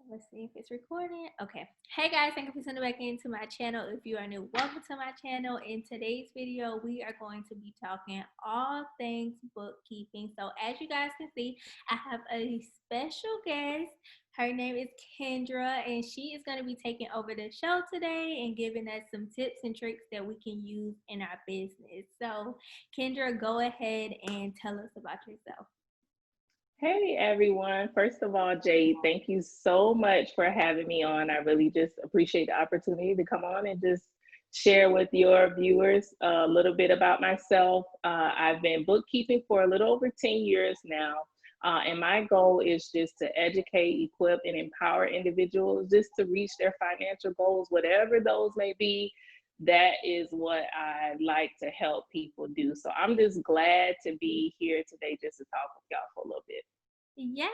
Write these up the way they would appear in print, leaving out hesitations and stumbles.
Let's see if it's recording. Okay. Hey guys, thank you for tuning back into my channel. If you are new, welcome to my channel. In today's video, we are going to be talking all things bookkeeping. So as you guys can see, I have a special guest. Her name is Kendra, and she is going to be taking over the show today and giving us some tips and tricks that we can use in our business. So Kendra, go ahead and tell us about yourself. Hey everyone. First of all, Jade, thank you so much for having me on. I really just appreciate the opportunity to come on and just share with your viewers a little bit about myself. I've been bookkeeping for a little over 10 years now. And my goal is just to educate, equip, and empower individuals just to reach their financial goals, whatever those may be. That is what I like to help people do. So I'm just glad to be here today just to talk with y'all for a little bit. Yes,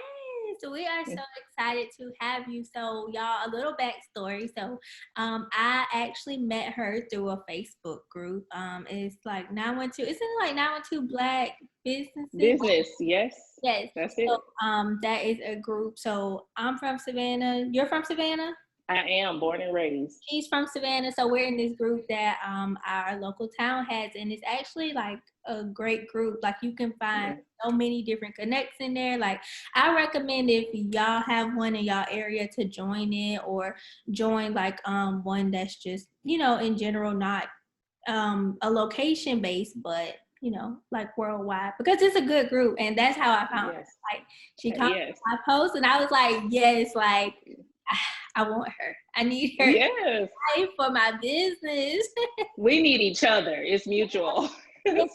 we are so excited to have you. So, y'all, a little backstory. So, I actually met her through a Facebook group. It's like 912. Isn't it like 912 Black Businesses? Business, yes. Yes. That's So, it. that is a group. So, I'm from Savannah. You're from Savannah? I am born and raised. She's from Savannah, so we're in this group that our local town has, and it's actually like a great group. Like you can find so many different connects in there. Like I recommend if y'all have one in y'all area to join it or join like one that's just in general not a location based, but like worldwide because it's a good group, and that's how I found her. Yes. Like she commented Yes. on my post, and I was like, yes, like. I want her. I need her Yes. for my business. We need each other. It's mutual.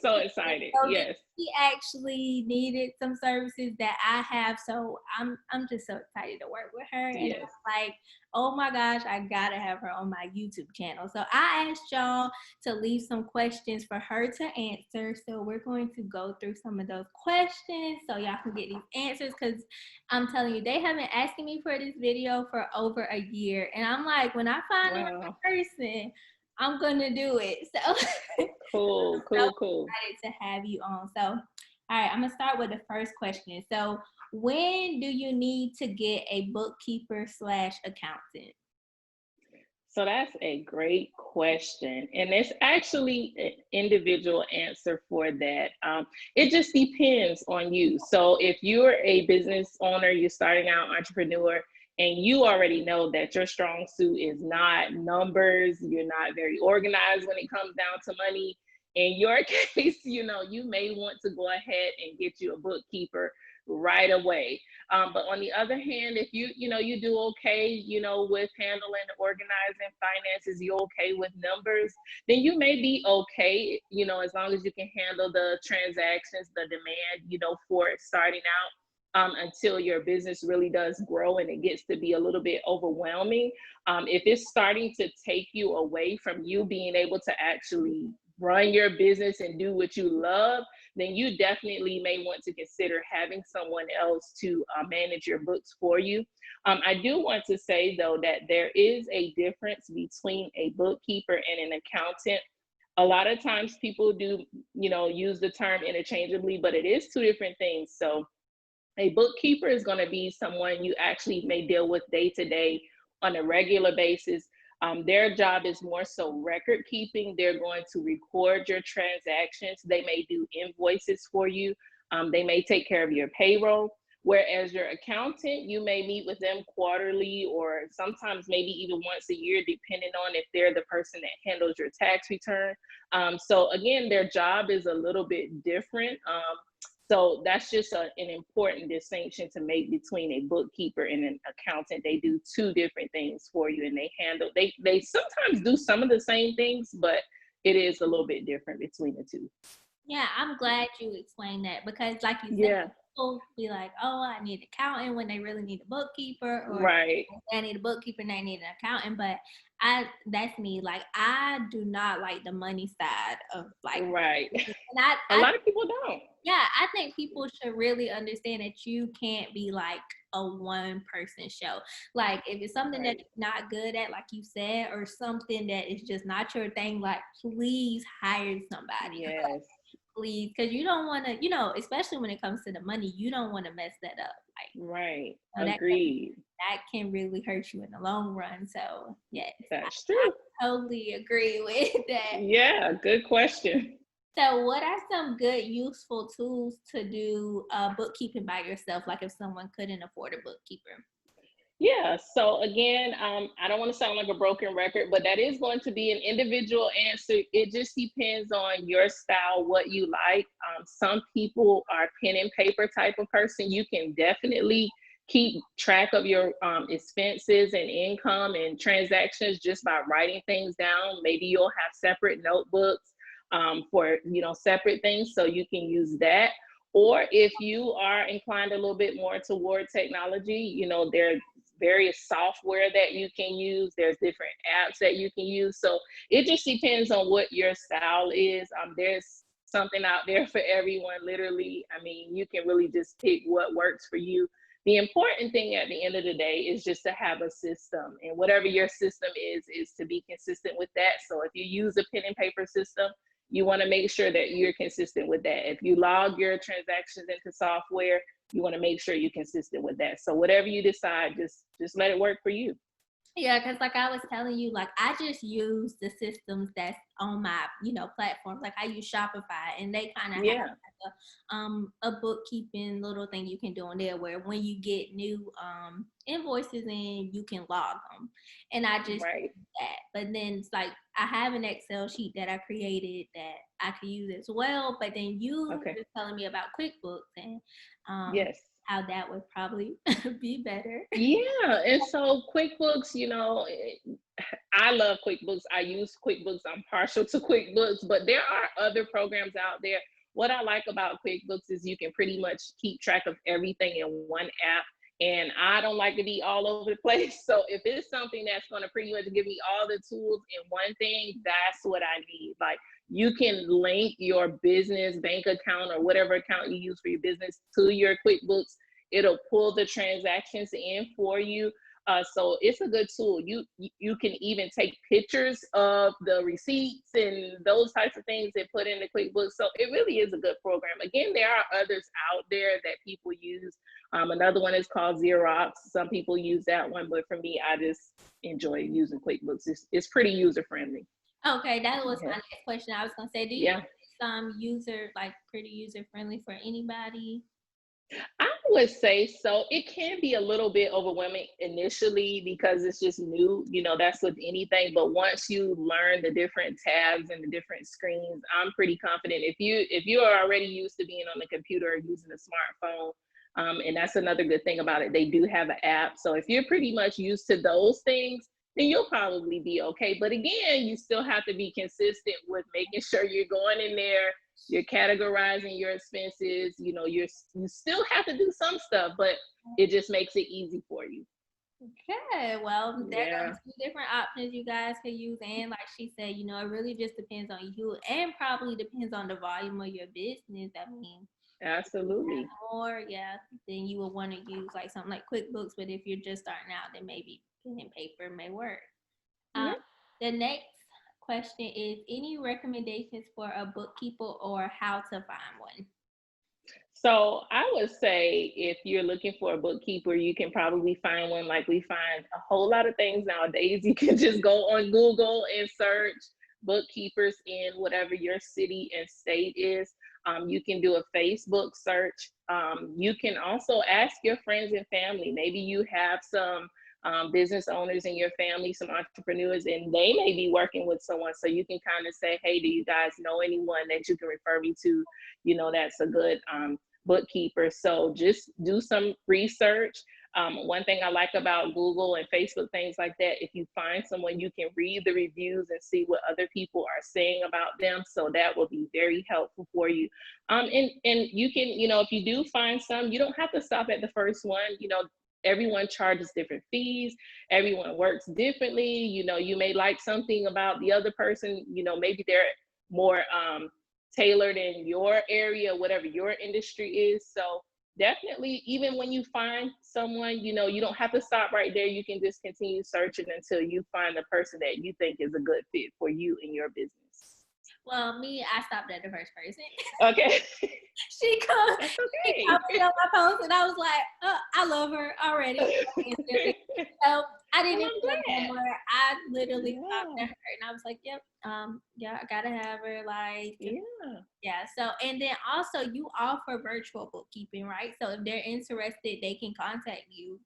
So excited. So Yes. she actually needed some services that I have, so I'm just so excited to work with her. And Yes. I'm like, oh my gosh, I gotta have her on my YouTube channel. So I asked y'all to leave some questions for her to answer. So we're going to go through some of those questions so y'all can get these answers, because I'm telling you, they have been asking me for this video for over a year, and I'm like, when I find the right person, I'm gonna do it. So Cool. so Cool. excited to have you on. So, all right, I'm gonna start with the first question. So, when do you need to get a bookkeeper / accountant? So that's a great question. And it's actually an individual answer for that. It just depends on you. So if you're a business owner, you're starting out entrepreneur, and you already know that your strong suit is not numbers, you're not very organized when it comes down to money. In your case, you may want to go ahead and get you a bookkeeper right away. But on the other hand, if you do okay, with handling, organizing finances, you're okay with numbers, then you may be okay, as long as you can handle the transactions, the demand, for starting out. Until your business really does grow and it gets to be a little bit overwhelming. If it's starting to take you away from you being able to actually run your business and do what you love, then you definitely may want to consider having someone else to manage your books for you. I do want to say, though, that there is a difference between a bookkeeper and an accountant. A lot of times people do, use the term interchangeably, but it is two different things. So a bookkeeper is going to be someone you actually may deal with day to day on a regular basis. Their job is more so record keeping. They're going to record your transactions. They may do invoices for you. They may take care of your payroll. Whereas your accountant, you may meet with them quarterly or sometimes maybe even once a year, depending on if they're the person that handles your tax return. So again, their job is a little bit different. So that's just an important distinction to make between a bookkeeper and an accountant. They do two different things for you, and they sometimes do some of the same things, but it is a little bit different between the two. Yeah, I'm glad you explained that because, like you said, Yeah, people be like, "Oh, I need an accountant," when they really need a bookkeeper, or right, they need a bookkeeper and they need an accountant. But that's me. Like, I do not like the money side of like, right. and A lot of people don't. yeah, I think people should really understand that you can't be like a one person show. Like if it's something that Right. you're not good at, like you said, or something that is just not your thing, like please hire somebody. Yes. Please, because you don't want to, especially when it comes to the money, you don't want to mess that up. Like, Right. that Agreed. that can really hurt you in the long run. So yes, That's I true. totally agree with that. Yeah, good question. So what are some good useful tools to do bookkeeping by yourself, like if someone couldn't afford a bookkeeper? Yeah, so again, I don't want to sound like a broken record, but that is going to be an individual answer. It just depends on your style, what you like. Some people are pen and paper type of person. You can definitely keep track of your expenses and income and transactions just by writing things down. Maybe you'll have separate notebooks for separate things, so you can use that. Or if you are inclined a little bit more toward technology, there various software that you can use. There's different apps that you can use. So it just depends on what your style is. There's something out there for everyone, literally. I mean, you can really just pick what works for you. The important thing at the end of the day is just to have a system, and whatever your system is to be consistent with that. So if you use a pen and paper system, you want to make sure that you're consistent with that. If you log your transactions into software, you want to make sure you're consistent with that. So whatever you decide, just let it work for you. Yeah, because like I was telling you, like I just use the systems that's on my, platforms. Like I use Shopify, and they kind of have Yeah. like a bookkeeping little thing you can do on there where when you get new invoices in, you can log them. And I just Right. use that. But then it's like I have an Excel sheet that I created that I could use as well. But then you Okay. just telling me about QuickBooks and Yes. how that would probably be better. Yeah. And so QuickBooks, I love QuickBooks. I use QuickBooks. I'm partial to QuickBooks, but there are other programs out there. What I like about QuickBooks is you can pretty much keep track of everything in one app. And I don't like to be all over the place. So if it's something that's going to pretty much give me all the tools in one thing, that's what I need. Like, you can link your business bank account or whatever account you use for your business to your QuickBooks. It'll pull the transactions in for you. So it's a good tool. You can even take pictures of the receipts and those types of things and put into QuickBooks. So it really is a good program. Again, there are others out there that people use. Another one is called Xerox. Some people use that one, but for me, I just enjoy using QuickBooks. It's pretty user friendly. Okay, that was my Yeah. next question. I was gonna say, do you Yeah. think some user like pretty user friendly for anybody? I would say so. It can be a little bit overwhelming initially because it's just new. That's with anything. But once you learn the different tabs and the different screens, I'm pretty confident. If you are already used to being on the computer or using a smartphone, and that's another good thing about it, they do have an app. So if you're pretty much used to those things, then you'll probably be okay. But again, you still have to be consistent with making sure you're going in there, you're categorizing your expenses. You still have to do some stuff, but it just makes it easy for you. Okay, well, there Yeah, goes two different options you guys can use. And like she said, it really just depends on you and probably depends on the volume of your business. I mean, absolutely. more, yeah, then you would want to use like something like QuickBooks. But if you're just starting out, then maybe pen and paper may work. Um, Yeah. the next question is any recommendations for a bookkeeper or how to find one? So I would say if you're looking for a bookkeeper, you can probably find one. Like, we find a whole lot of things nowadays. You can just go on Google and search bookkeepers in whatever your city and state is. You can do a Facebook search. You can also ask your friends and family. Maybe you have some business owners in your family, some entrepreneurs, and they may be working with someone. So you can kind of say, hey, do you guys know anyone that you can refer me to? That's a good bookkeeper. So just do some research. One thing I like about Google and Facebook, things like that, if you find someone, you can read the reviews and see what other people are saying about them. So that will be very helpful for you. And you can, if you do find some, you don't have to stop at the first one. Everyone charges different fees. Everyone works differently. You may like something about the other person. Maybe they're more tailored in your area, whatever your industry is. So definitely, even when you find someone, you don't have to stop right there. You can just continue searching until you find the person that you think is a good fit for you in your business. Well, me, I stopped at the first person. Okay. She That's commented okay. on my post, and I was like, oh, I love her already. Instantly. So I didn't Well, even I'm look no glad. more. I literally stopped Yeah. at her, and I was like, yep, yeah, I gotta have her. Like, Yeah. yeah. So, and then also, you offer virtual bookkeeping, right? So if they're interested, they can contact you.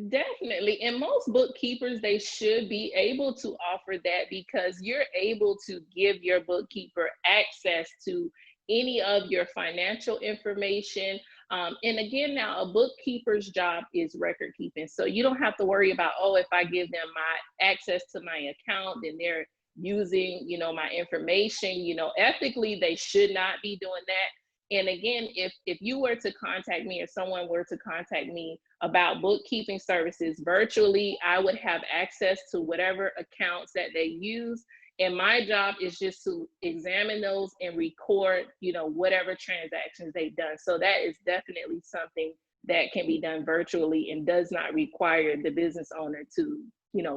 Definitely. And most bookkeepers, they should be able to offer that because you're able to give your bookkeeper access to any of your financial information. And again, now a bookkeeper's job is record keeping. So you don't have to worry about, oh, if I give them my access to my account, then they're using, my information. Ethically, they should not be doing that. And again, if you were to contact me or someone were to contact me about bookkeeping services virtually, I would have access to whatever accounts that they use. And my job is just to examine those and record, whatever transactions they've done. So that is definitely something that can be done virtually and does not require the business owner to,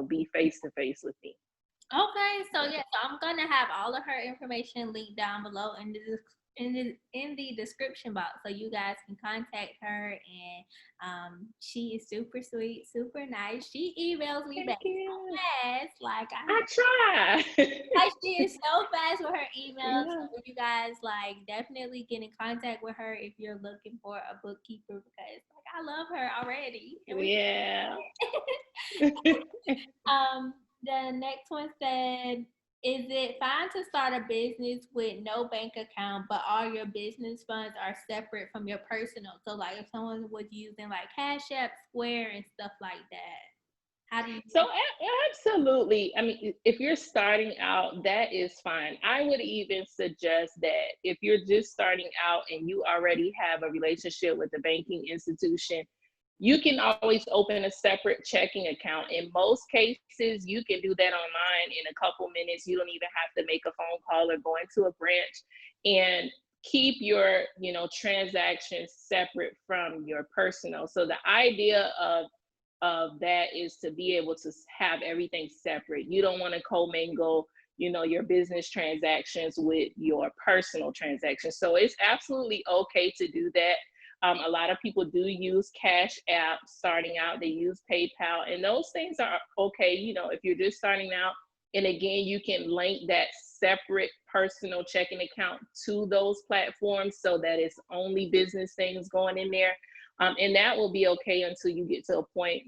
be face to face with me. Okay, so yeah, so I'm gonna have all of her information linked down below in the description box, so you guys can contact her. And she is super sweet, super nice. She emails me Thank back so you. fast, I try. like she is so fast with her emails. Yeah. So you guys like definitely get in contact with her if you're looking for a bookkeeper, because like I love her already, and we. Yeah. The next one said, is it fine to start a business with no bank account, but all your business funds are separate from your personal? So, like, if someone was using like Cash App, Square, and stuff like that, how do you? So absolutely. I mean, if you're starting out, that is fine. I would even suggest that if you're just starting out and you already have a relationship with the banking institution, you can always open a separate checking account. In most cases, you can do that online in a couple minutes. You don't even have to make a phone call or go into a branch, and keep your, transactions separate from your personal. So the idea of that is to be able to have everything separate. You don't want to commingle, your business transactions with your personal transactions. So it's absolutely okay to do that. A lot of people do use Cash App starting out. They use PayPal, and those things are okay. If you're just starting out, and again, you can link that separate personal checking account to those platforms so that it's only business things going in there. And that will be okay until you get to a point,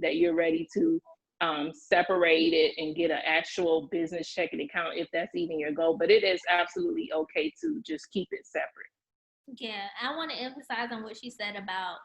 that you're ready to separate it and get an actual business checking account, if that's even your goal. But it is absolutely okay to just keep it separate. Yeah, I want to emphasize on what she said about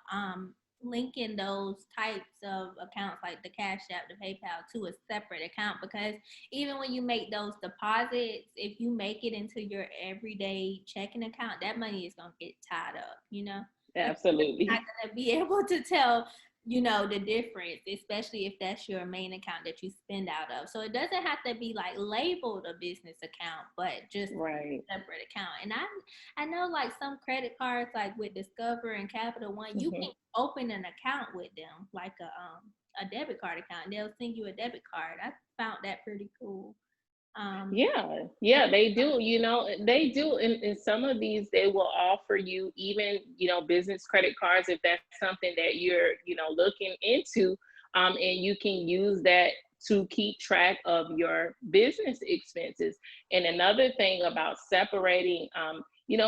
linking those types of accounts like the Cash App, the PayPal, to a separate account, because even when you make those deposits, if you make it into your everyday checking account, that money is gonna get tied up, Like you're not Absolutely. gonna be able to tell, the difference, especially if that's your main account that you spend out of. So it doesn't have to be like labeled a business account, but just Right. a separate account. And I know like some credit cards, like with Discover and Capital One, you Hmm. can open an account with them, like a debit card account. They'll send you a debit card. I found that pretty cool. Um, Yeah, they do. They do. In some of these, they will offer you even, business credit cards if that's something that you're, looking into. And you can use that to keep track of your business expenses. And another thing about separating,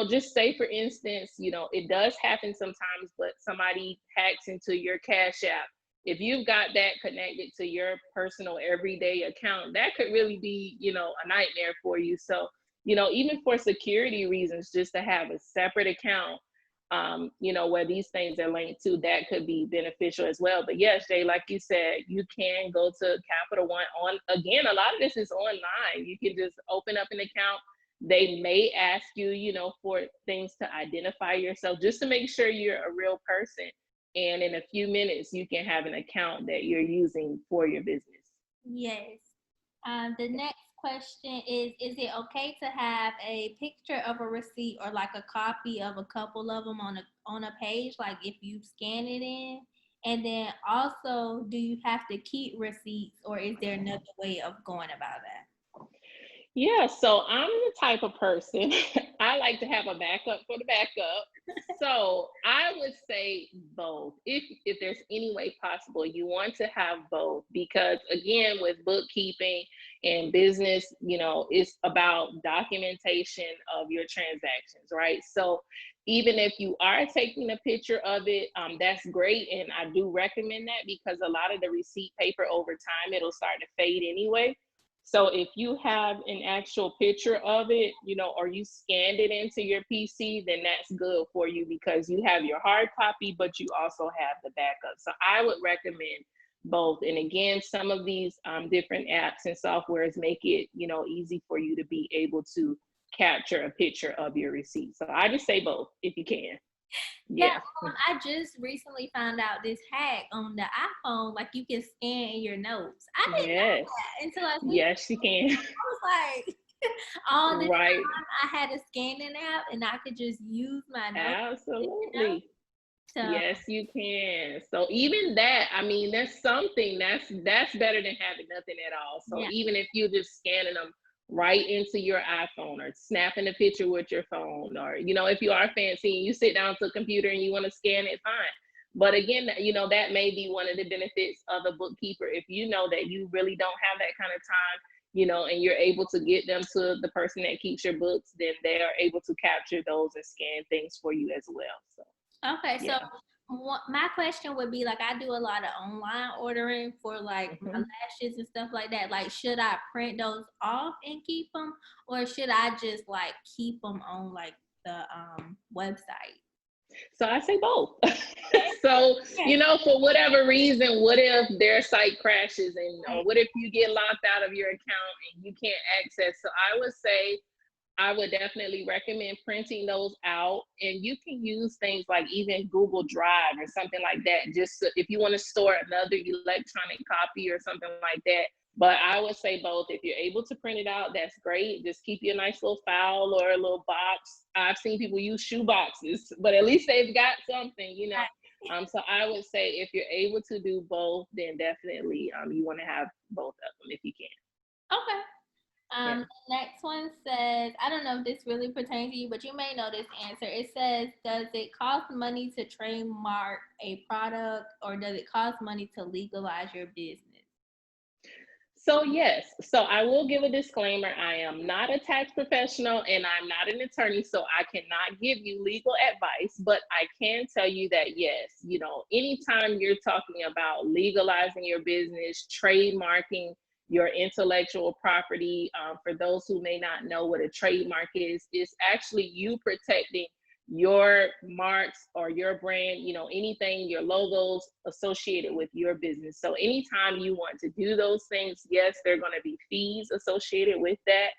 just say for instance, it does happen sometimes, but somebody hacks into your Cash App. If you've got that connected to your personal everyday account, that could really be, a nightmare for you. So, even for security reasons, just to have a separate account, where these things are linked to, that could be beneficial as well. But yes, Jay, like you said, you can go to Capital One on, again, a lot of this is online. You can just open up an account. They may ask you, for things to identify yourself just to make sure you're a real person, and in a few minutes you can have an account that you're using for your business. yes. The next question is it okay to have a picture of a receipt or like a copy of a couple of them on a page, like if you scan it in? And then also, do you have to keep receipts, or is there another way of going about that? Yeah, so I'm the type of person, I like to have a backup for the backup. So I would say both. If there's any way possible, you want to have both because again, with bookkeeping and business, it's about documentation of your transactions, right? So even if you are taking a picture of it, that's great. And I do recommend that because a lot of the receipt paper over time, it'll start to fade anyway. So if you have an actual picture of it, or you scanned it into your PC, then that's good for you because you have your hard copy, but you also have the backup. So I would recommend both. And again, some of these different apps and softwares make it, easy for you to be able to capture a picture of your receipt. So I just say both if you can. Yeah, Yeah. I just recently found out this hack on the iPhone, like you can scan in your notes. I didn't know Yes. that until I seen it. Yes, you can. I was like, all this Right. time I had a scanning app and I could just use my notes. Absolutely. So Yes, you can. So even that, I mean, there's something that's better than having nothing at all. So yeah, even if you're just scanning them right into your iPhone or snapping a picture with your phone, or if you are fancy and you sit down to a computer and you want to scan it, fine. But again, that may be one of the benefits of a bookkeeper. If you know that you really don't have that kind of time, and you're able to get them to the person that keeps your books, then they are able to capture those and scan things for you as well. So okay, so yeah. my question would be like I do a lot of online ordering for like my Mhm. lashes and stuff like that. Like, should I print those off and keep them, or should I just like keep them on like the website? So I say both. So, Okay. for whatever reason, what if their site crashes or what if you get locked out of your account and you can't access? So I would say I would definitely recommend printing those out. And you can use things like even Google Drive or something like that, just if you want to store another electronic copy or something like that. But I would say both. If you're able to print it out, that's great. Just keep you a nice little file or a little box. I've seen people use shoe boxes, but at least they've got something. So I would say if you're able to do both, then definitely you want to have both of them if you can. Okay. Yeah. The next one says, I don't know if this really pertains to you, but you may know this answer. It says, does it cost money to trademark a product or does it cost money to legalize your business? So yes, so I will give a disclaimer. I am not a tax professional and I'm not an attorney, so I cannot give you legal advice, but I can tell you that yes, anytime you're talking about legalizing your business, trademarking your intellectual property, for those who may not know what a trademark is, it's actually you protecting your marks or your brand, anything, your logos associated with your business. So anytime you want to do those things, yes, there are going to be fees associated with that.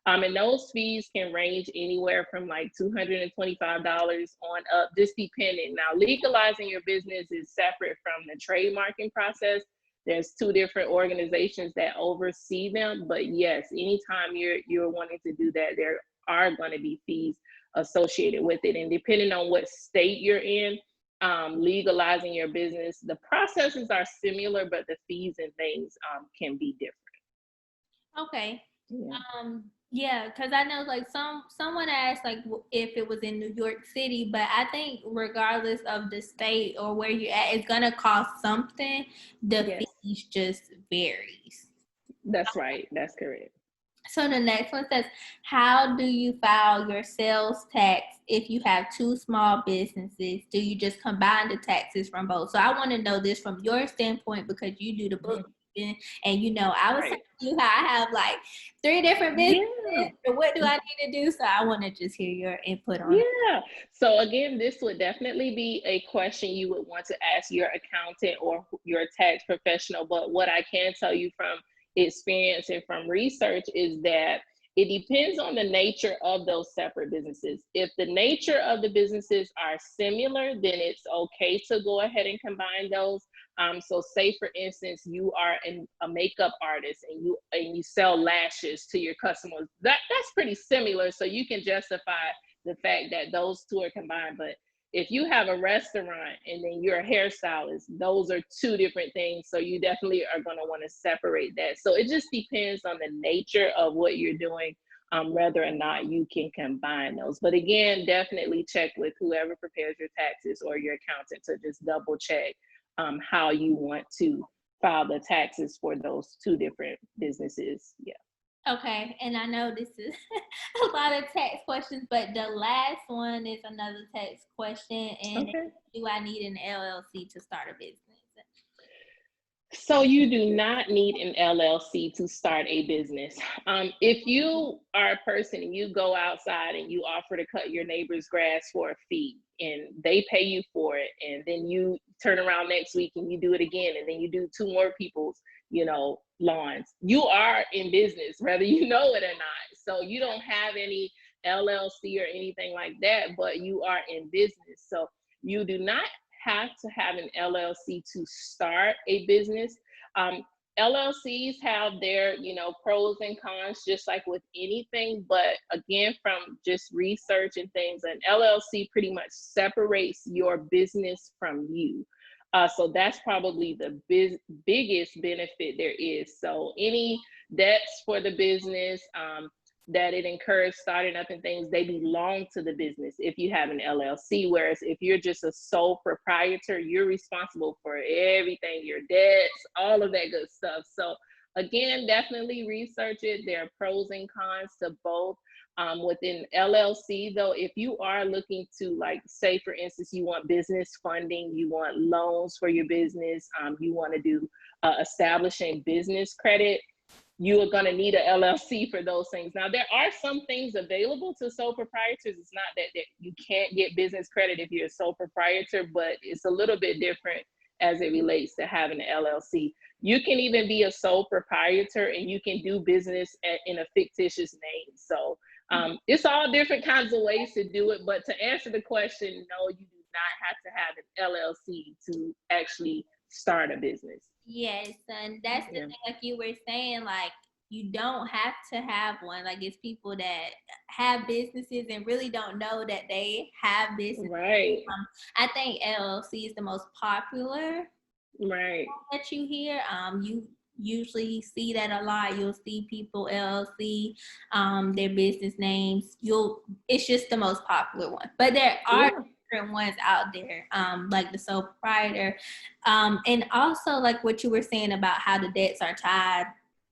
And those fees can range anywhere from like $225 on up, just depending. Now, legalizing your business is separate from the trademarking process. There's two different organizations that oversee them. But yes, anytime you're wanting to do that, there are going to be fees associated with it. And depending on what state you're in, legalizing your business, the processes are similar, but the fees and things can be different. Okay. Yeah. Yeah, because I know like someone asked like if it was in New York City, but I think regardless of the state or where you're at, it's gonna cost something. The Yes, fees just varies. that's right. That's correct. So the next one says, how do you file your sales tax if you have two small businesses? Do you just combine the taxes from both? So I want to know this from your standpoint because you do the Mhm. bookkeeping and I was telling Right. you how I have like three different businesses. Yeah. And what do I need to do? So I want to just hear your input on it. Yeah. So again, this would definitely be a question you would want to ask your accountant or your tax professional. But what I can tell you from experience and from research is that it depends on the nature of those separate businesses. If the nature of the businesses are similar, then it's okay to go ahead and combine those. So say for instance, you are a makeup artist and you sell lashes to your customers. That's pretty similar. So you can justify the fact that those two are combined. But if you have a restaurant and then you're a hairstylist, those are two different things. So you definitely are going to want to separate that. So it just depends on the nature of what you're doing, whether or not you can combine those. But again, definitely check with whoever prepares your taxes or your accountant to just double check how you want to file the taxes for those two different businesses. Yeah. Okay, and I know this is a lot of tax questions, but the last one is another tax question. And Okay. do I need an LLC to start a business? So you do not need an LLC to start a business. If you are a person and you go outside and you offer to cut your neighbor's grass for a fee and they pay you for it, and then you turn around next week and you do it again, and then you do two more people's, lawns, you are in business, whether you know it or not. So you don't have any LLC or anything like that, but you are in business. So you do not have to have an LLC to start a business. LLCs have their, pros and cons, just like with anything. But again, from just research and things, an LLC pretty much separates your business from you. So that's probably the biggest benefit there is. So any debts for the business, that it incurs starting up and things, they belong to the business if you have an LLC. Whereas if you're just a sole proprietor, you're responsible for everything, your debts, all of that good stuff. So again, definitely research it. There are pros and cons to both. Within LLC though, if you are looking to, like, say for instance, you want business funding, you want loans for your business, you want to do establishing business credit, you are going to need a LLC for those things. Now, there are some things available to sole proprietors. It's not that you can't get business credit if you're a sole proprietor, but it's a little bit different as it relates to having an LLC. You can even be a sole proprietor and you can do business in a fictitious name. So it's all different kinds of ways to do it. But to answer the question, no, you do not have to have an LLC to actually start a business. Yes, and that's the thing, like you were saying, like you don't have to have one. Like it's people that have businesses and really don't know that they have business. Right. I think LLC is the most popular Right. that you hear. You usually see that a lot. You'll see people LLC, their business names. It's just the most popular one, but there are different ones out there, like the sole proprietor, and also like what you were saying about how the debts are tied,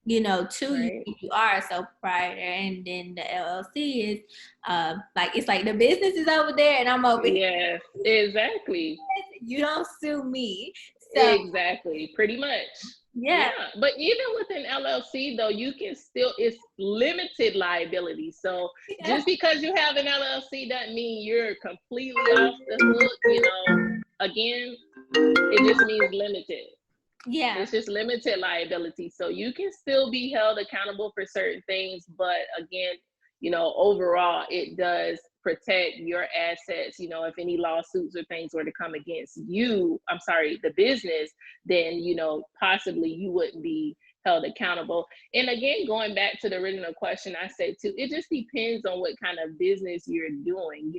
to you if you are a sole proprietor, and then the LLC is like it's like the business is over there and I'm over here. Yes, exactly. You don't sue me. So, exactly, pretty much. Yeah. But even with an LLC though, you can still, it's limited liability. So just because you have an LLC doesn't mean you're completely off the hook. Again, it just means limited. Yeah. It's just limited liability. So you can still be held accountable for certain things, but again, overall, it does protect your assets. If any lawsuits or things were to come against the business, then, possibly you wouldn't be held accountable. And again, going back to the original question, I said too, it just depends on what kind of business you're doing.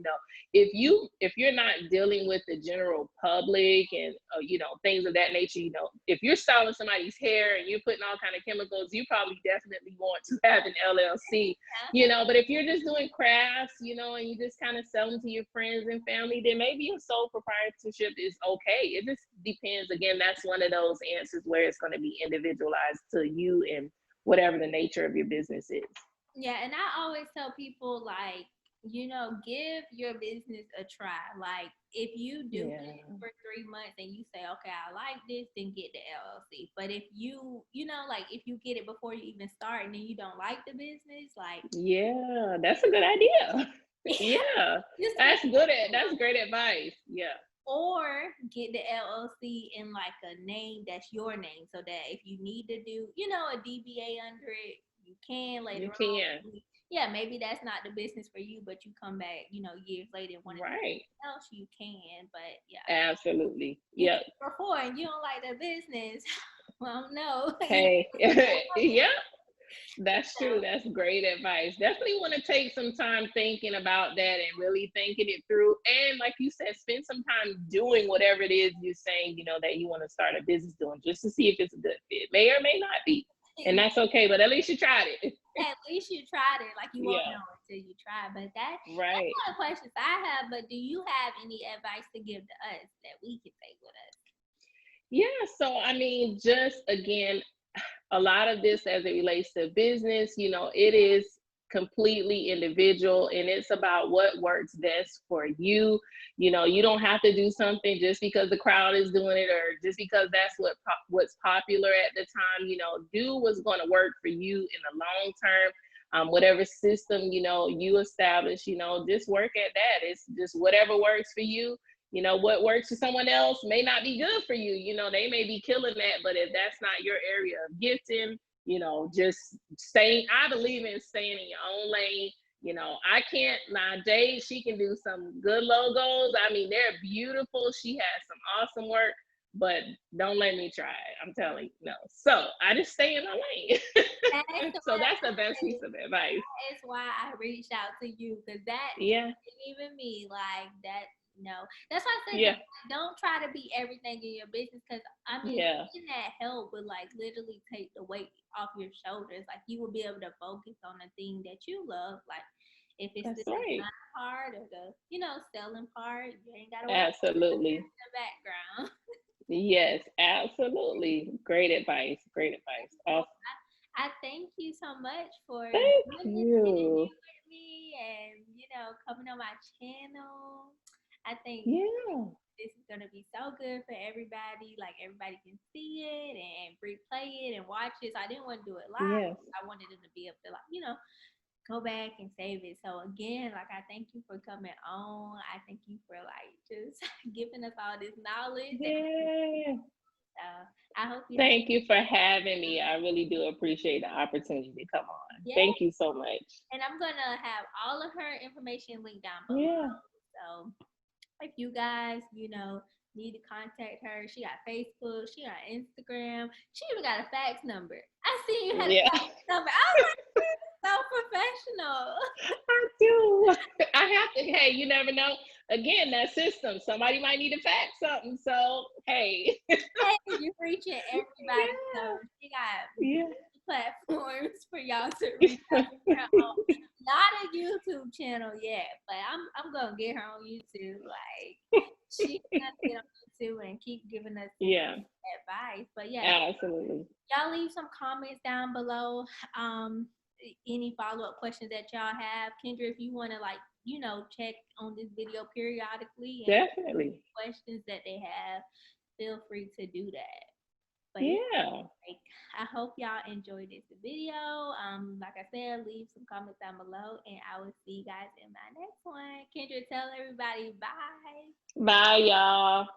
If you're not dealing with the general public and things of that nature, if you're styling somebody's hair and you're putting all kind of chemicals, you probably definitely want to have an LLC. But if you're just doing crafts, and you just kind of sell them to your friends and family, then maybe a sole proprietorship is okay. It just depends. Again, that's one of those answers where it's going to be individualized to you and whatever the nature of your business is. Yeah, and I always tell people, like, give your business a try. Like, if you do it for 3 months and you say, okay, I like this, then get the LLC. But if you, like, if you get it before you even start and then you don't like the business, like, yeah, that's a good idea. Yeah, that's great advice. Yeah. Or get the LLC in like a name that's your name, so that if you need to do, a DBA under it, you can later on. Yeah, maybe that's not the business for you, but you come back, years later and want to do something else, you can. But yeah, absolutely. Yeah. Before and you don't like the business, well, no. Hey, yeah. That's true. That's great advice. Definitely want to take some time thinking about that and really thinking it through. And like you said, spend some time doing whatever it is you're saying, that you want to start a business doing, just to see if it's a good fit. May or may not be. And that's okay, but at least you tried it. At least you tried it. Like, you won't Yeah. know until you try. But that's Right. all the questions I have. But do you have any advice to give to us that we can take with us? Yeah. So, I mean, just again, a lot of this as it relates to business, it is completely individual and it's about what works best for you. You don't have to do something just because the crowd is doing it or just because that's what's popular at the time. Do what's going to work for you in the long term. Whatever system you establish, just work at that. It's just whatever works for you. What works for someone else may not be good for you. They may be killing that, but if that's not your area of gifting, just I believe in staying in your own lane. I can't, now Jade, she can do some good logos. I mean, they're beautiful. She has some awesome work, but don't let me try it. I'm telling you, no. So I just stay in my lane. So that's the best piece of advice. That's why I reached out to you, because that Yeah. even me like that. No, that's why I said Yeah. don't try to be everything in your business, because I mean, Yeah. getting that help would like literally take the weight off your shoulders. Like, you will be able to focus on the thing that you love. Like, if it's That's the right. design part or the selling part, you ain't gotta worry Absolutely. about the background. Yes, absolutely. Great advice. Great advice. Oh, I thank you so much for thank doing this you. interview with me and coming on my channel. I think Yeah. this is gonna be so good for everybody. Like, everybody can see it and replay it and watch it. So I didn't want to do it live. Yes. I wanted them to be able to go back and save it. So again, like, I thank you for coming on. I thank you for like just giving us all this knowledge. Yeah. I hope you have. Thank you for having me. I really do appreciate the opportunity to come on. Yeah. Thank you so much. And I'm gonna have all of her information linked down below. Yeah. So if you guys, need to contact her, she got Facebook, she got Instagram, she even got a fax number. I see you had a fax number. I was like, so professional. I do. I have to. Hey, you never know. Again, that system. Somebody might need to fax something. So hey. Hey, you're reaching everybody. So she got platforms for y'all to reach out to her on. Not a YouTube channel yet, but I'm gonna get her on YouTube. Like, she's gonna get on YouTube and keep giving us advice. But yeah, absolutely. Y'all leave some comments down below. Any follow-up questions that y'all have. Kendra, if you want to check on this video periodically and definitely questions that they have, feel free to do that. But I hope y'all enjoyed this video. Like I said, leave some comments down below, and I will see you guys in my next one. Kendra, tell everybody bye. Bye, y'all.